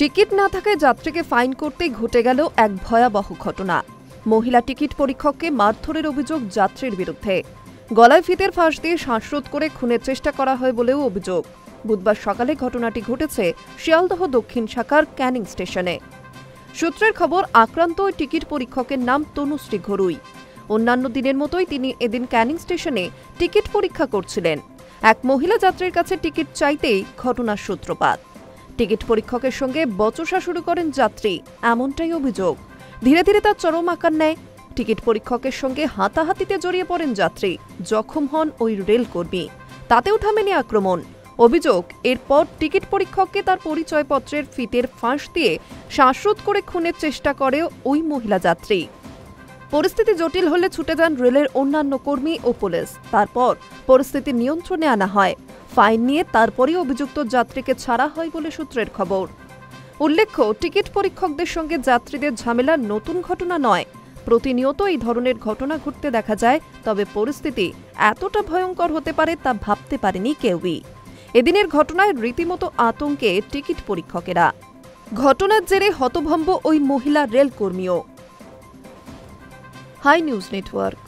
Ticket না থাকায় যাত্রীকে ফাইন করতেই ঘটে গেল এক ভয়াবহ ঘটনা। মহিলা টিকিট পরীক্ষককে মারধরের অভিযোগ যাত্রীর বিরুদ্ধে। গলায় ফিতের ফাঁস দিয়ে শ্বাসরোধ করে খুনের চেষ্টা করা হয় বলেও অভিযোগ। বুধবার সকালে ঘটনাটি ঘটেছে শিয়ালদহ দক্ষিণ শাখার ক্যানিং স্টেশনে। সূত্রের খবর, আক্রান্ত ওই টিকিট পরীক্ষকের নাম তনুশ্রী ঘরুই। অন্যান্য দিনের মতোই তিনি এদিন ক্যানিং স্টেশনে টিকিট পরীক্ষা করছিলেন। এক মহিলা যাত্রীর কাছে টিকিট চাইতেই ঘটনার সূত্রপাত। টিকিট পরীক্ষকের সঙ্গে বচসা শুরু করেন যাত্রী, এমনটাই অভিযোগ। ধীরে ধীরে তার চরম আকার নেয়। টিকিট পরীক্ষকের সঙ্গে হাতাহাতিতে জড়িয়ে পড়েন যাত্রী, জখম হন ওই রেলকর্মী। তাতেও থামেনি আক্রমণ। অভিযোগ, এরপর টিকিট পরীক্ষককে তার পরিচয়পত্রের ফিতের ফাঁস দিয়ে শ্বাসরোধ করে খুনের চেষ্টা করে ওই মহিলা যাত্রী। পরিস্থিতি জটিল হলে ছুটে যান রেলের অন্যান্য কর্মী ও পুলিশ। তারপর পরিস্থিতি নিয়ন্ত্রণে আনা হয়। ফাইন নিয়ে তারপরই অভিযুক্ত যাত্রীকে ছাড়া হয় বলে সূত্রের খবর। উল্লেখ্য, টিকিট পরীক্ষকদের সঙ্গে যাত্রীদের ঝামেলা নতুন ঘটনা নয়। প্রতিনিয়ত এই ধরনের ঘটনা ঘটতে দেখা যায়, তবে পরিস্থিতি এতটা ভয়ঙ্কর হতে পারে তা ভাবতে পারেনি কেউই। এদিনের ঘটনায় রীতিমতো আতঙ্কে টিকিট পরীক্ষকেরা। ঘটনার জেরে হতভম্ব ওই মহিলা রেলকর্মীও। High news network.